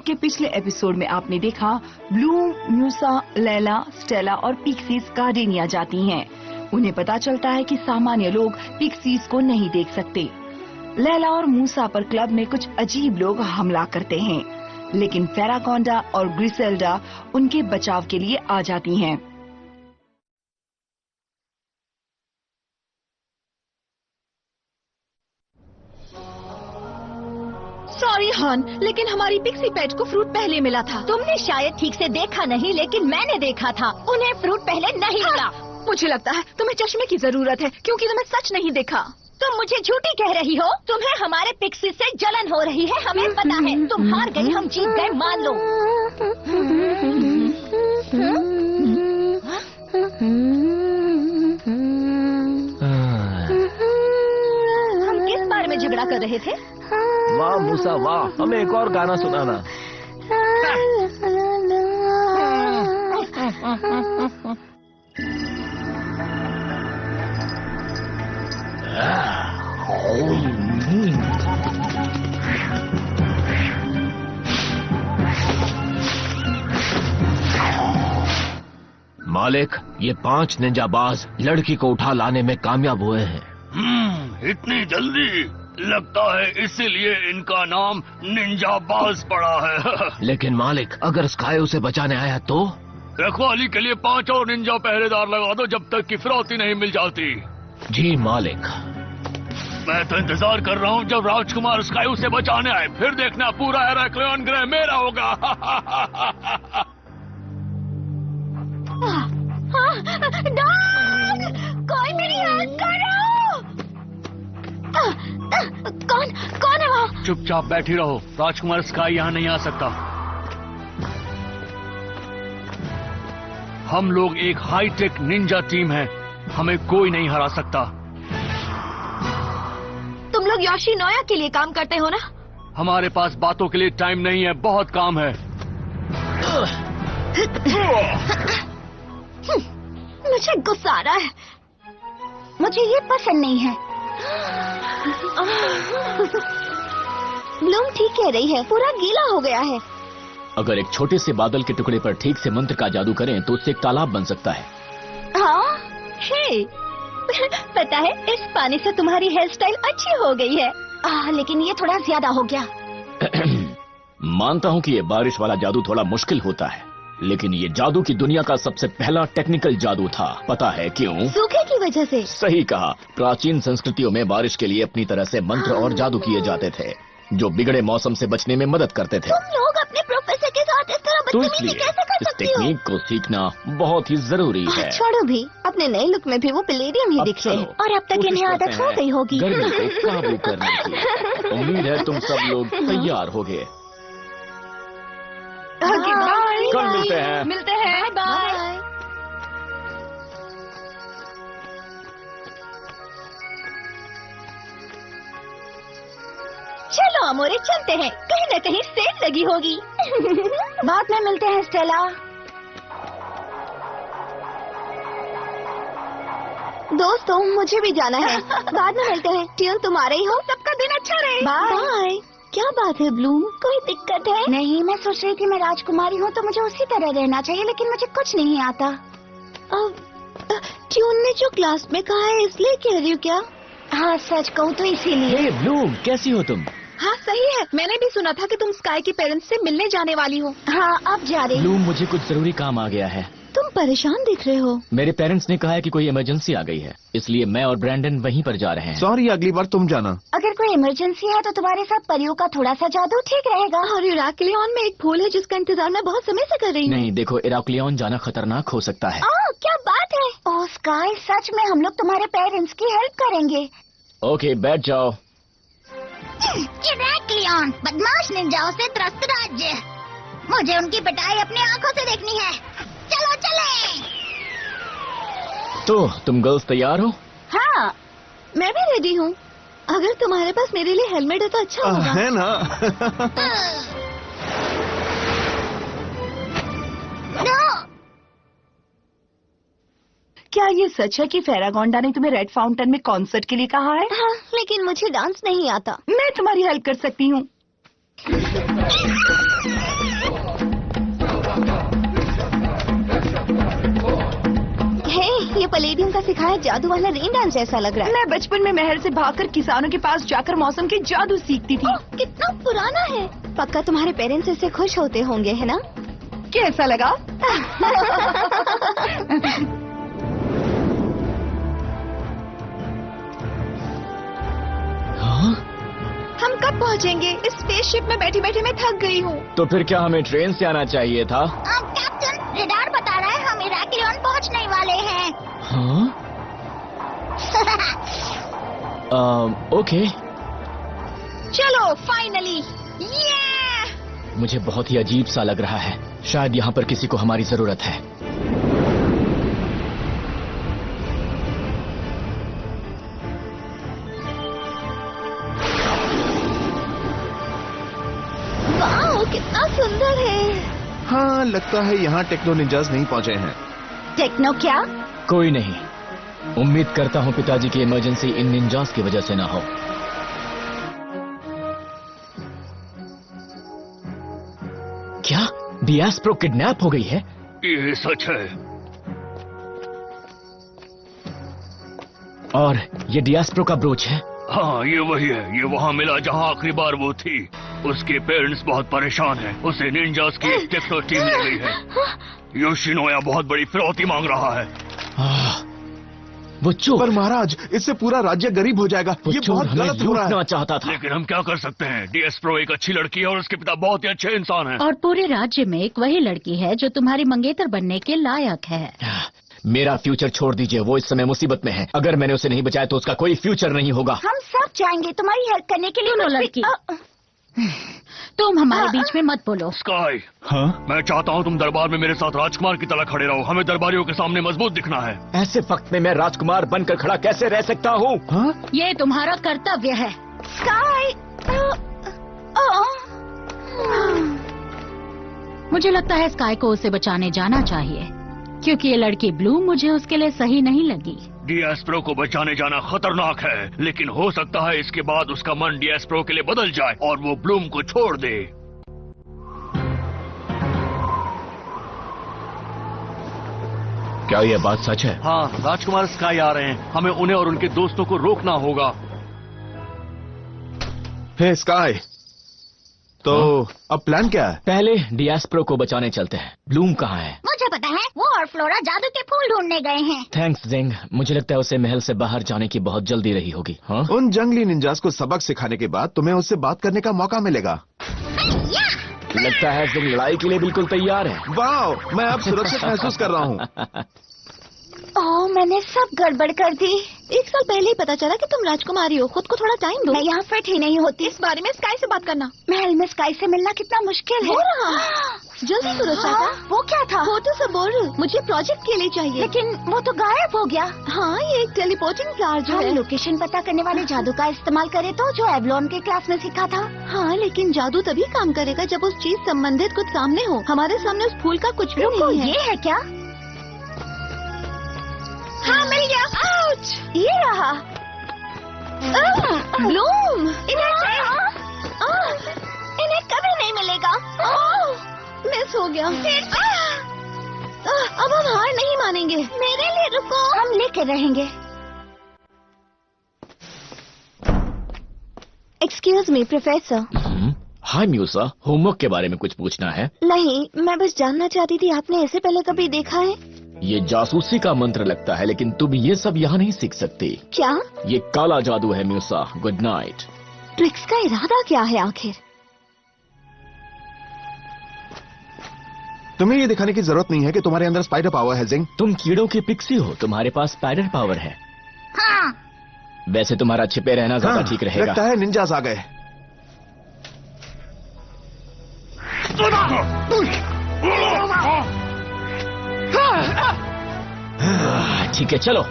के पिछले एपिसोड में आपने देखा ब्लूम, मूसा, लैला, स्टेला और पिक्सीज गार्डेनिया जाती हैं। उन्हें पता चलता है कि सामान्य लोग पिक्सीज को नहीं देख सकते। लैला और मूसा पर क्लब में कुछ अजीब लोग हमला करते हैं, लेकिन फेरागोंडा और ग्रिसेल्डा उनके बचाव के लिए आ जाती हैं। सॉरी हॉर्न, लेकिन हमारी पिक्सी पेट को फ्रूट पहले मिला था। तुमने शायद ठीक से देखा नहीं, लेकिन मैंने देखा था। उन्हें फ्रूट पहले नहीं मिला। मुझे लगता है तुम्हें चश्मे की जरूरत है, क्योंकि तुम्हें सच नहीं देखा। तुम मुझे झूठी कह रही हो। तुम्हें हमारे पिक्सी से जलन हो रही है, हमें पता है। तुम हार गई, हम जीत गए, मान लो। हम किस बारे में झगड़ा कर रहे थे? वाह मूसा वाह, हमें एक और गाना सुनाना। मालिक, ये 5 निंजाबाज लड़की को उठा लाने में कामयाब हुए हैं। इतनी जल्दी? लगता है इसीलिए इनका नाम निंजाबाज पड़ा है। लेकिन मालिक, अगर स्काई उसे बचाने आया तो? रखवाली के लिए 5 और निंजा पहरेदार लगा दो, जब तक कि फिरौती नहीं मिल जाती। जी मालिक। मैं तो इंतजार कर रहा हूँ जब राजकुमार स्काई उसे बचाने आए। फिर देखना, पूरा हेराक्लियन ग्रह मेरा होगा। डॉग! कोई मेरी हेल्प करो! कौन है वो? चुपचाप बैठी रहो, राजकुमार स्काई यहाँ नहीं आ सकता। हम लोग एक हाईटेक निंजा टीम है, हमें कोई नहीं हरा सकता। तुम लोग योशिनोया के लिए काम करते हो ना? हमारे पास बातों के लिए टाइम नहीं है, बहुत काम है। मुझे गुस्सा आ रहा है। मुझे ये पसंद नहीं है। ब्लूम ठीक कह रही है, पूरा गीला हो गया है। अगर एक छोटे से बादल के टुकड़े पर ठीक से मंत्र का जादू करें तो उससे एक तालाब बन सकता है। हाँ, हे, पता है, इस पानी से तुम्हारी हेयर स्टाइल अच्छी हो गई है। लेकिन ये थोड़ा ज्यादा हो गया। मानता हूँ कि ये बारिश वाला जादू थोड़ा मुश्किल होता है, लेकिन ये जादू की दुनिया का सबसे पहला टेक्निकल जादू था। पता है क्यों? सूखे की वजह से। सही कहा। प्राचीन संस्कृतियों में बारिश के लिए अपनी तरह से मंत्र और जादू किए जाते थे, जो बिगड़े मौसम से बचने में मदद करते थे। तुम लोग अपने प्रोफेसर के साथ इस तरह तो बदतमीजी इसलिए कैसे कर इस सकती हो? टेक्निक को सीखना बहुत ही जरूरी है। छोड़ो भी, अपने नए लुक में भी वो प्लेडियम ही दिख रहे हैं, और अब तक इन्हें आदत हो गई होगी। गर्मी को काबू करने की। उम्मीद है तुम सब लोग तैयार होगे। कल मिलते हैं। मिलते हैं, बाय। चलो अमोरे, चलते हैं, कहीं न कहीं सेल लगी होगी। बाद में मिलते हैं स्टेला। दोस्तों, मुझे भी जाना है। बाद में मिलते हैं। ट्यून, तुम आ रही हो? सबका दिन अच्छा रहे। बाय। क्या बात है ब्लूम, कोई दिक्कत है? नहीं, मैं सोच रही थी मैं राजकुमारी हूँ तो मुझे उसी तरह रहना चाहिए, लेकिन मुझे कुछ नहीं आता। ट्यून ने जो क्लास में कहा है इसलिए कह रही हूँ क्या? हाँ, सच कहूँ तो इसीलिए। ब्लूम, कैसी हो तुम? हाँ, सही है। मैंने भी सुना था कि तुम स्काई के पेरेंट्स से मिलने जाने वाली हो। हाँ, अब जा रही हूँ। ब्लूम, मुझे कुछ जरूरी काम आ गया है। तुम परेशान दिख रहे हो। मेरे पेरेंट्स ने कहा है कि कोई इमरजेंसी आ गई है, इसलिए मैं और ब्रैंडन वहीं पर जा रहे हैं। सॉरी, अगली बार तुम जाना। अगर कोई इमरजेंसी है तो तुम्हारे साथ परियों का थोड़ा सा जादू ठीक रहेगा। और इराक्लियन में एक फूल है जिसका इंतजार मैं बहुत समय से कर रही हूँ। नहीं, देखो, इराक्लियन जाना खतरनाक हो सकता है। क्या बात है? ओह स्काई, सच में हम लोग तुम्हारे पेरेंट्स की हेल्प करेंगे। ओके, बैठ जाओ। इराक्लियन, बदमाश निंजाओं से त्रस्त राज्य। मुझे उनकी पिटाई अपनी आंखों से देखनी है। चलो चले। तो तुम गर्ल्स तैयार हो? हाँ, मैं भी रेडी हूँ। अगर तुम्हारे पास मेरे लिए हेलमेट है तो अच्छा होगा। है ना? क्या ये सच है कि फेरागोंडा ने तुम्हें रेड फाउंटेन में कॉन्सर्ट के लिए कहा है? हाँ, लेकिन मुझे डांस नहीं आता। मैं तुम्हारी हेल्प कर सकती हूँ। ये पलेडियम का सिखाया जादू वाला रेन डांस जैसा लग रहा है। मैं बचपन में महल से भागकर किसानों के पास जाकर मौसम के जादू सीखती थी। कितना पुराना है। पक्का तुम्हारे पेरेंट्स इससे खुश होते होंगे, है ना? कैसा लगा? हाँ? हम कब पहुंचेंगे? इस स्पेसशिप में बैठे बैठे मैं थक गई हूँ। तो फिर क्या हमें ट्रेन से आना चाहिए था? कैप्टन, रेडार बता रहा है हम हेराक्लियन पहुंचने वाले हैं। हाँ? ओके। चलो फाइनली। मुझे बहुत ही अजीब सा लग रहा है। शायद यहाँ पर किसी को हमारी जरूरत है। वाह, कितना सुंदर है। हाँ, लगता है यहाँ टेक्नो निंजास नहीं पहुँचे हैं। टेक्नो क्या? कोई नहीं। उम्मीद करता हूँ पिताजी की इमरजेंसी इन निंजास की वजह से ना हो। क्या डिएस्प्रो किडनैप हो गई है? ये सच है। और ये डिएस्प्रो का ब्रोच है? हाँ, ये वही है। ये वहाँ मिला जहाँ आखिरी बार वो थी। उसके पेरेंट्स बहुत परेशान हैं। उसे निंजास की एक टेक्नो टीम ले गई है। योशिनोया बहुत बड़ी फिरौती मांग रहा है। वो चोर। पर महाराज, इससे पूरा राज्य गरीब हो जाएगा। वो ये चोर बहुत हमें गलत हो रहा है। लूटना चाहता था। लेकिन हम क्या कर सकते हैं? डिएस्प्रो एक अच्छी लड़की है और उसके पिता बहुत ही अच्छे इंसान हैं। और पूरे राज्य में एक वही लड़की है जो तुम्हारी मंगेतर बनने के लायक है। मेरा फ्यूचर छोड़ दीजिए, वो इस समय मुसीबत में है। अगर मैंने उसे नहीं बचाया तो उसका कोई फ्यूचर नहीं होगा। हम सब जाएंगे तुम्हारी हेल्प करने के लिए। सुनो लड़की, तुम हमारे बीच में मत बोलो। स्काई, हाँ? मैं चाहता हूँ तुम दरबार में मेरे साथ राजकुमार की तरह खड़े रहो। हमें दरबारियों के सामने मजबूत दिखना है। ऐसे वक्त में मैं राजकुमार बनकर खड़ा कैसे रह सकता हूँ? हाँ? ये तुम्हारा कर्तव्य है। स्काई, मुझे लगता है स्काई को उसे बचाने जाना चाहिए, क्योंकि ये लड़की ब्लू मुझे उसके लिए सही नहीं लगी। डिएस्प्रो को बचाने जाना खतरनाक है, लेकिन हो सकता है इसके बाद उसका मन डिएस्प्रो के लिए बदल जाए और वो ब्लूम को छोड़ दे। क्या ये बात सच है? हाँ, राजकुमार स्काई आ रहे हैं। हमें उन्हें और उनके दोस्तों को रोकना होगा। हे स्काई, तो अब प्लान क्या है? पहले डिएस्प्रो को बचाने चलते हैं। ब्लूम कहाँ है? मुझे पता है, वो और फ्लोरा जादू के फूल ढूंढने गए हैं। थैंक्स जिंग। मुझे लगता है उसे महल से बाहर जाने की बहुत जल्दी रही होगी। हाँ? उन जंगली निंजास को सबक सिखाने के बाद तुम्हें उससे बात करने का मौका मिलेगा। लगता है जिंग लड़ाई के लिए बिल्कुल तैयार है। वाह, मैं अब सुरक्षित महसूस कर रहा हूँ। ओह, मैंने सब गड़बड़ कर दी। 1 साल पहले ही पता चला कि तुम राजकुमारी हो। खुद को थोड़ा टाइम दो। मैं यहाँ फिट ही नहीं होती। इस बारे में स्काई से बात करना। महल में स्काई से मिलना कितना मुश्किल है। जल्दी करो चाचा। वो क्या था? वो तो सब बोल रही। मुझे प्रोजेक्ट के लिए चाहिए। लेकिन वो तो गायब हो गया। हाँ, ये एक टेलीपोर्टिंग फ्लावर जो है। लोकेशन पता करने वाले जादू का इस्तेमाल करे तो, जो एवलॉन के क्लास में सीखा था। हाँ, लेकिन जादू तभी काम करेगा जब उस चीज संबंधित कुछ सामने हो। हमारे सामने उस फूल का कुछ भी नहीं है। ये है क्या? हाँ, मिल गया। आउच! ये रहा। ब्लूम, इन्हें कभी नहीं मिलेगा। मिस हो गया। अब हम हार नहीं मानेंगे। मेरे लिए रुको, हम लेकर रहेंगे। Excuse me professor. Hi Musa, homework के बारे में कुछ पूछना है? नहीं, मैं बस जानना चाहती थी, आपने ऐसे पहले कभी देखा है? ये जासूसी का मंत्र लगता है, लेकिन तुम ये सब यहाँ नहीं सीख सकती। क्या? ये काला जादू है म्यूसा। Good night. ट्रिक्स का इरादा क्या है आखिर? तुम्हें ये दिखाने की जरूरत नहीं है कि तुम्हारे अंदर स्पाइडर पावर है जिंग। तुम कीड़ों की पिक्सी हो, तुम्हारे पास स्पाइडर पावर है। हाँ। वैसे तुम्हारा छिपे रहना ज्यादा हाँ, ठीक रहेगा। लगता है निंजास आ गए। ठीक है, चलो।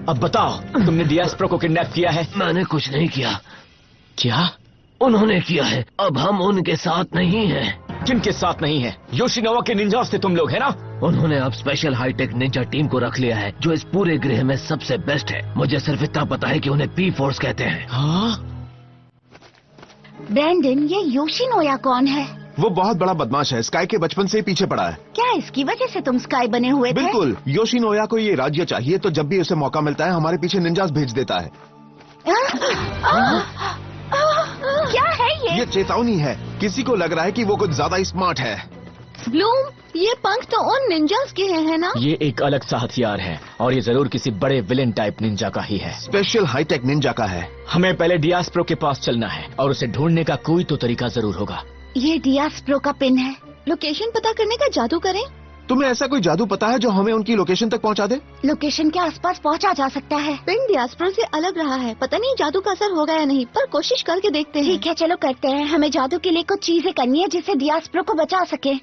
अब बताओ, तुमने डिएस्प्रो को किडनैप किया है? मैंने कुछ नहीं किया। क्या? उन्होंने किया है, अब हम उनके साथ नहीं हैं। किनके साथ नहीं है? योशिनोवा के निंजास से तुम लोग है ना? उन्होंने अब स्पेशल हाईटेक निंजा टीम को रख लिया है, जो इस पूरे ग्रह में सबसे बेस्ट है। मुझे सिर्फ इतना पता है कि उन्हें पी फोर्स कहते हैं। हाँ? ब्रैंडन, ये योशिनोया कौन है? वो बहुत बड़ा बदमाश है, स्काई के बचपन से ही पीछे पड़ा है। क्या इसकी वजह से तुम स्काई बने हुए थे? बिल्कुल, योशिनोया को ये राज्य चाहिए, तो जब भी उसे मौका मिलता है हमारे पीछे निंजास भेज देता है। क्या है ये चेतावनी है, किसी को लग रहा है कि वो कुछ ज्यादा स्मार्ट है। ब्लूम, ये पंख तो उन निंजास के हैं, है ना? ये एक अलग सा हथियार है और ये जरूर किसी बड़े विलेन टाइप निंजा का ही है। स्पेशल हाईटेक निंजा का है। हमें पहले डियास्प्रो के पास चलना है और उसे ढूंढने का कोई तो तरीका जरूर होगा। ये डियास्प्रो का पिन है। लोकेशन पता करने का जादू करें? तुम्हें ऐसा कोई जादू पता है जो हमें उनकी लोकेशन तक पहुंचा दे? लोकेशन के आसपास पहुंचा जा सकता है। पिन डियास्प्रो से अलग रहा है, पता नहीं जादू का असर होगा या नहीं, पर कोशिश करके देखते हैं। ठीक है, चलो करते हैं। हमें जादू के लिए कुछ चीजें करनी है जिससे डियास्प्रो को बचा सके।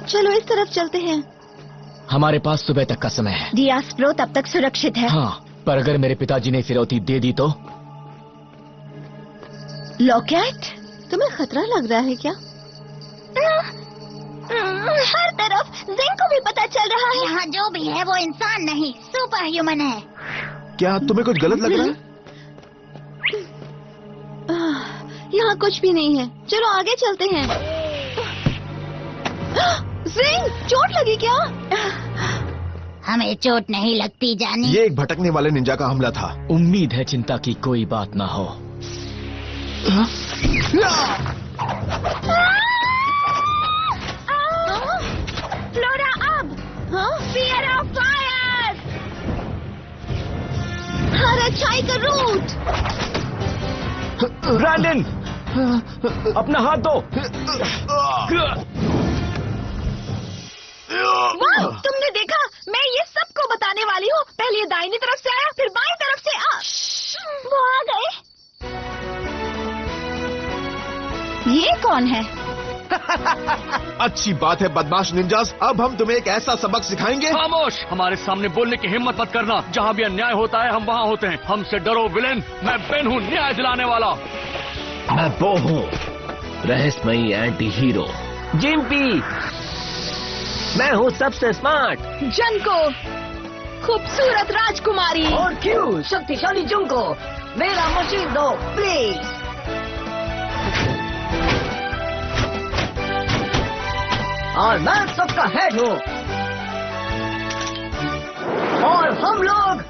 चलो इस तरफ चलते हैं। हमारे पास सुबह तक का समय है। डियास्प्रो तब तक सुरक्षित है। हाँ, पर अगर मेरे पिताजी ने फिरौती दे दी तो? लॉकेट, तुम्हें खतरा लग रहा है क्या? हर तरफ जिंग को भी पता चल रहा है। यहाँ जो भी है वो इंसान नहीं, सुपर ह्यूमन है। क्या तुम्हें कुछ गलत लग रहा है? यहाँ कुछ भी नहीं है, चलो आगे चलते हैं। जिंग, चोट लगी क्या? हमें चोट नहीं लगती जानी। ये एक भटकने वाले निंजा का हमला था। उम्मीद है चिंता की कोई बात ना हो। फ्लोरा अब फियर ऑफ फायर। हर अच्छाई का रूट। ब्रैंडन, अपना हाथ दो। वाह, तुमने देखा? मैं ये सबको बताने वाली हूँ। पहले ये दाहिनी तरफ से आया, फिर बाईं तरफ से वो आ गए। ये कौन है? अच्छी बात है बदमाश निंजास, अब हम तुम्हें एक ऐसा सबक सिखाएंगे। खामोश! हमारे सामने बोलने की हिम्मत मत करना। जहाँ भी अन्याय होता है हम वहाँ होते हैं। हमसे डरो विलेन। मैं बेन हूँ, न्याय दिलाने वाला। मैं वो हूँ, रहस्यमयी एंटी हीरो जिम्पी। मैं हूँ सबसे स्मार्ट जनको, खूबसूरत राजकुमारी। और क्यों शक्तिशाली जुंको, मेरा मशीन दो प्लीज। और मैं सबका हेड हूँ और हम लोग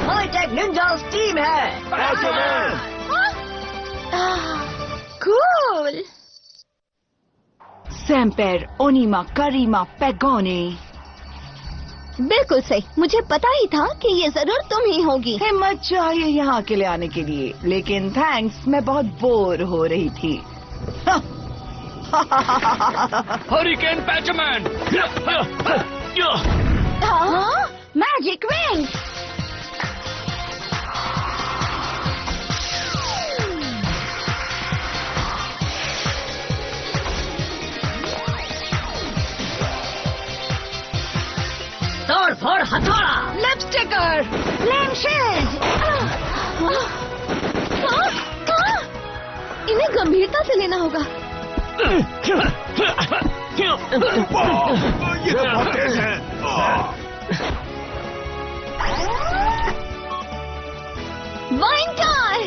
हाईटेक निंजास टीम है। कूल। सैम्पेर, ओनिमा, करीमा, पैगोने। बिल्कुल सही, मुझे पता ही था कि ये जरूर तुम ही होगी। हिम्मत चाहिए यहाँ के लिए आने के लिए, लेकिन थैंक्स, मैं बहुत बोर हो रही थी। Hurricane Patchman. Magic wings. तोड़ फोड़ हथौड़ा। लिपस्टिकर। Flame shield. इन्हें गंभीरता से लेना होगा। ये तो बहुत तेज है। वाइंटर।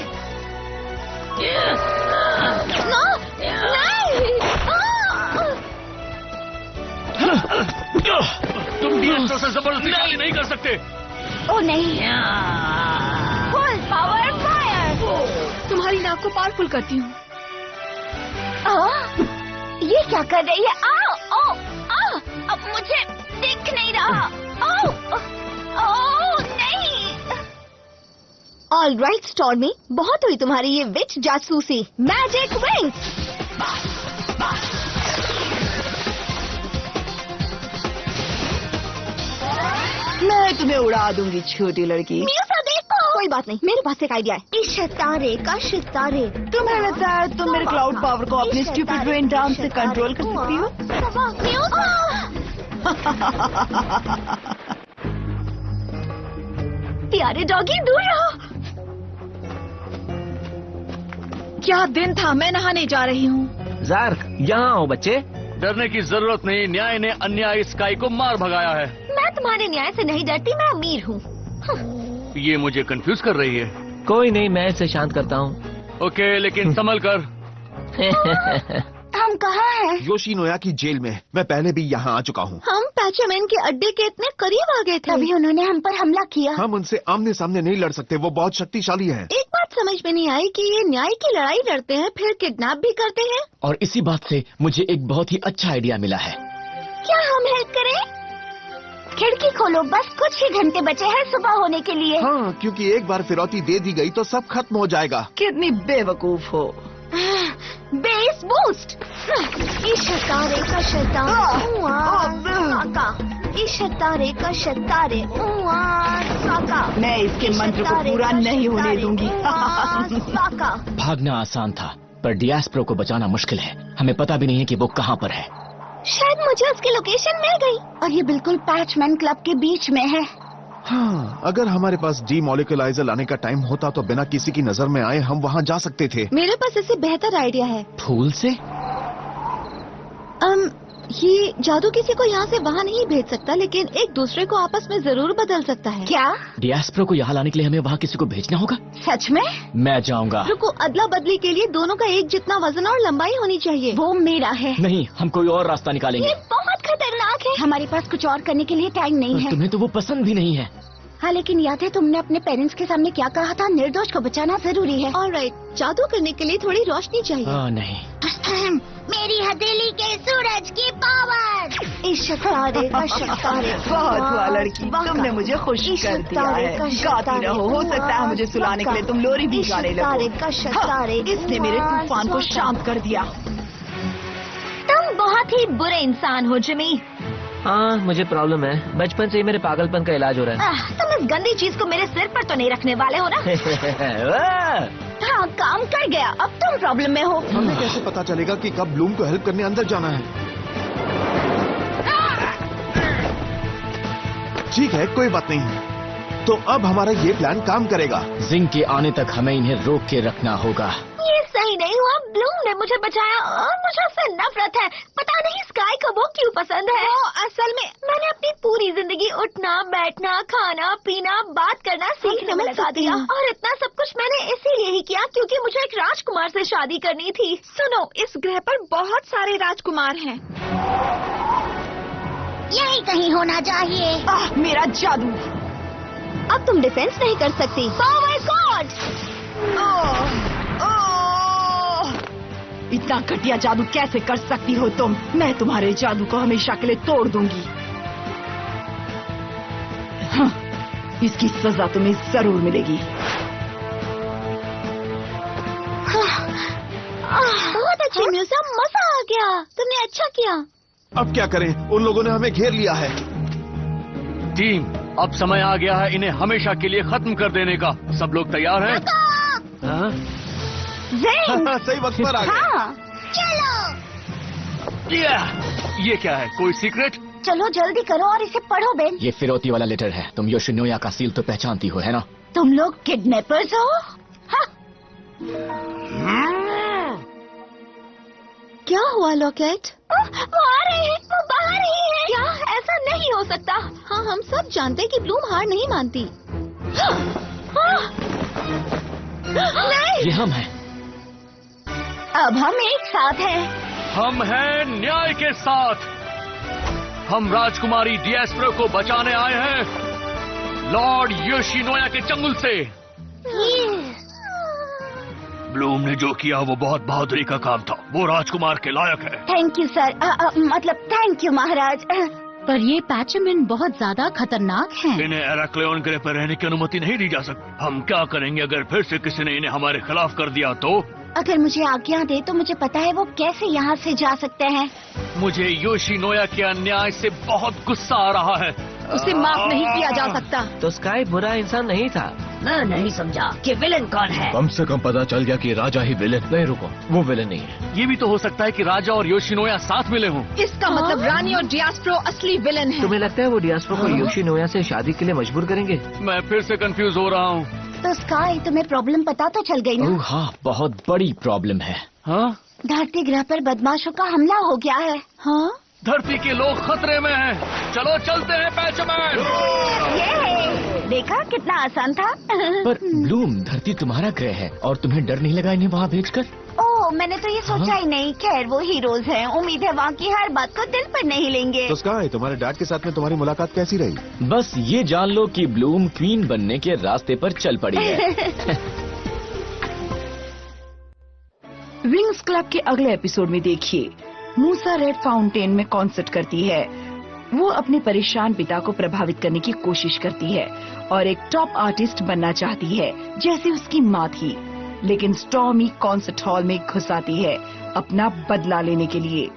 तुम डिएस्ट्रो से जबरदस्ती खाली नहीं कर सकते। ओ नहीं। Full power fire. तुम्हारी नाक को पावरफुल करती हूँ। ये क्या कर रही है? आओ, ओ, आ, अब मुझे दिख नहीं रहा। ओ, ओ, नहीं। ऑल राइट स्टॉर्मी, बहुत हुई तुम्हारी ये विच जासूसी। Magic wings. मैं तुम्हें उड़ा दूंगी छोटी लड़की। म्यूसा देखो। कोई बात नहीं, मेरे पास एक आइडिया है। इशारे का शितारे। तुम्हें लगता है तुम मेरे क्लाउड पावर को अपनी स्टूपिड ब्रेन डांस से कंट्रोल कर सकती हो? प्यारे डॉगी, दूर रहो। क्या दिन था, मैं नहाने जा रही हूँ। ज़ार्क, यहाँ आओ बच्चे। डरने की जरूरत नहीं, न्याय ने अन्याय स्काई को मार भगाया है। मैं तुम्हारे न्याय से नहीं डरती, मैं अमीर हूँ। ये मुझे कंफ्यूज कर रही है। कोई नहीं, मैं इसे शांत करता हूँ। ओके, लेकिन संभल कर। हम कहाँ हैं? योशिनोया की जेल में। मैं पहले भी यहाँ आ चुका हूँ। हम पैचमैन के अड्डे के इतने करीब आ गए थे। तभी उन्होंने हम पर हमला किया। हम उनसे आमने सामने नहीं लड़ सकते, वो बहुत शक्तिशाली हैं। एक बात समझ में नहीं आई कि ये न्याय की लड़ाई लड़ते हैं फिर किडनैप भी करते हैं। और इसी बात से मुझे एक बहुत ही अच्छा आइडिया मिला है। क्या हम हेल्प करें? खिड़की खोलो, बस कुछ ही घंटे बचे हैं सुबह होने के लिए। हाँ, क्योंकि एक बार फिरौती दे दी गई तो सब खत्म हो जाएगा। कितनी बेवकूफ हो। Base boost. इशतारे का शतारे साका। मैं इसके मंत्र को पूरा नहीं होने दूंगी। भागना आसान था, पर डियास्प्रो को बचाना मुश्किल है। हमें पता भी नहीं है कि वो कहाँ पर है। शायद मुझे उसकी लोकेशन मिल गई और ये बिल्कुल पैचमैन क्लब के बीच में है। हाँ, अगर हमारे पास डीमोलिकुलाइजर लाने का टाइम होता तो बिना किसी की नजर में आए हम वहाँ जा सकते थे। मेरे पास इससे बेहतर आइडिया है। फूल से? ये जादू किसी को यहाँ से वहाँ नहीं भेज सकता, लेकिन एक दूसरे को आपस में जरूर बदल सकता है। क्या? डियास्प्रो को यहाँ लाने के लिए हमें वहाँ किसी को भेजना होगा? सच में? मैं जाऊँगा। रुको, अदला बदली के लिए दोनों का एक जितना वजन और लंबाई होनी चाहिए। वो मेरा है। नहीं, हम कोई और रास्ता निकालेंगे। ये बहुत खतरनाक है। हमारे पास कुछ और करने के लिए टाइम नहीं है। तुम्हें तो वो पसंद भी नहीं है। हाँ, लेकिन याद है तुमने अपने पेरेंट्स के सामने क्या कहा था? निर्दोष को बचाना जरूरी है। ऑलराइट, जादू करने के लिए थोड़ी रोशनी चाहिए। नहीं। मेरी हथेली के सूरज की पावर। इशतारे का शतारे। बहुत हुआ लड़की, तुमने मुझे खुश कर दिया है। गाती रहो, हो सकता है मुझे सुलाने के लिए तुम लोरी भी गाने लगो। हाँ, इसने मेरे तूफान को शांत कर दिया। तुम बहुत ही बुरे इंसान हो जिमी। हाँ, मुझे प्रॉब्लम है। बचपन से ही मेरे पागलपन का इलाज हो रहा है। तुम इस गंदी चीज को मेरे सिर पर तो नहीं रखने वाले हो ना? हाँ, काम कर गया। अब तुम प्रॉब्लम में हो। हमें कैसे पता चलेगा कि कब ब्लूम को हेल्प करने अंदर जाना है? ठीक है, कोई बात नहीं। तो अब हमारा ये प्लान काम करेगा। जिंग के आने तक हमें इन्हें रोक के रखना होगा। ये सही नहीं हुआ। ब्लूम ने मुझे बचाया और मुझे उससे नफरत है। पता नहीं स्काई को वो क्यों पसंद है। असल में मैंने अपनी पूरी जिंदगी उठना, बैठना, खाना, पीना, बात करना सीखने में लगा दिया। और इतना सब कुछ मैंने इसीलिए ही किया क्योंकि मुझे एक राजकुमार से शादी करनी थी। सुनो, इस ग्रह पर बहुत सारे राजकुमार हैं। यही कहीं होना चाहिए। मेरा जादू। अब तुम डिफेंस नहीं कर सकती। Oh my God! इतना घटिया जादू कैसे कर सकती हो तुम? मैं तुम्हारे जादू को हमेशा के लिए तोड़ दूंगी। हाँ, इसकी सजा तुम्हें जरूर मिलेगी। बहुत अच्छी म्यूजिक, मजा आ गया। तुमने अच्छा किया। अब क्या करें? उन लोगों ने हमें घेर लिया है। टीम, अब समय आ गया है इन्हें हमेशा के लिए खत्म कर देने का। सब लोग तैयार हैं? हाँ? सही वक्त पर आ गए। हाँ, चलो। ये क्या है? कोई सीक्रेट? चलो जल्दी करो और इसे पढ़ो बेन। ये फिरौती वाला लेटर है। तुम योशिनोया का सील तो पहचानती हो, है ना? तुम लोग किडनैपर्स हो? हाँ। क्या हुआ लॉकेट? वो आ रहे हैं, वो बाहर ही है। क्या? ऐसा नहीं हो सकता। हाँ, हम सब जानते हैं कि ब्लूम हार नहीं मानती। नहीं। ये हम हैं। अब हम एक साथ हैं। हम हैं न्याय के साथ। हम राजकुमारी डियास्प्रो को बचाने आए हैं लॉर्ड योशिनोया के चंगुल से। ब्लूम ने जो किया वो बहुत बहादुरी का काम था। वो राजकुमार के लायक है। Thank you sir. मतलब थैंक यू महाराज। पर ये पैचमैन बहुत ज्यादा खतरनाक हैं। इन्हें एराक्लेओन ग्रह पर रहने की अनुमति नहीं दी जा सकती। हम क्या करेंगे अगर फिर से किसी ने इन्हें हमारे खिलाफ कर दिया तो? अगर मुझे आज्ञा दे तो मुझे पता है वो कैसे यहाँ से जा सकते हैं। मुझे योशिनोया के अन्याय से बहुत गुस्सा आ रहा है। उसे माफ नहीं किया जा सकता। तो स्काई बुरा इंसान नहीं था। मैं नहीं समझा कि विलन कौन है। कम से कम पता चल गया कि राजा ही विलेन। नहीं रुको, वो विलन नहीं है। ये भी तो हो सकता है कि राजा और योशिनोया साथ मिले हों। इसका मतलब रानी और डियास्प्रो असली विलन है। तुम्हें लगता है वो डियास्प्रो को योशिनोया से शादी के लिए मजबूर करेंगे? मैं फिर से कंफ्यूज हो रहा हूँ। तो स्काई, तुम्हें प्रॉब्लम पता तो चल गई ना? ओह हाँ, बहुत बड़ी प्रॉब्लम है। हाँ, धरती ग्रह पर बदमाशों का हमला हो गया है। हाँ, धरती के लोग खतरे में हैं। चलो चलते हैं पैचमैन। ये देखा कितना आसान था। पर ब्लूम, धरती तुम्हारा ग्रह है और तुम्हें डर नहीं लगा इन्हें वहाँ भेजकर? ओह, मैंने तो ये सोचा ही नहीं। खैर, वो हीरोज हैं, उम्मीद है वहाँ की हर बात को दिल पर नहीं लेंगे। तो स्काई, तुम्हारे डैड के साथ में तुम्हारी मुलाकात कैसी रही? बस ये जान लो कि ब्लूम क्वीन बनने के रास्ते पर चल पड़ी है। विंग्स क्लब के अगले एपिसोड में देखिए, मूसा रेड फाउंटेन में कॉन्सर्ट करती है। वो अपने परेशान पिता को प्रभावित करने की कोशिश करती है और एक टॉप आर्टिस्ट बनना चाहती है, जैसे उसकी माँ थी। लेकिन स्टॉर्मी कॉन्सर्ट हॉल में घुस आती है अपना बदला लेने के लिए।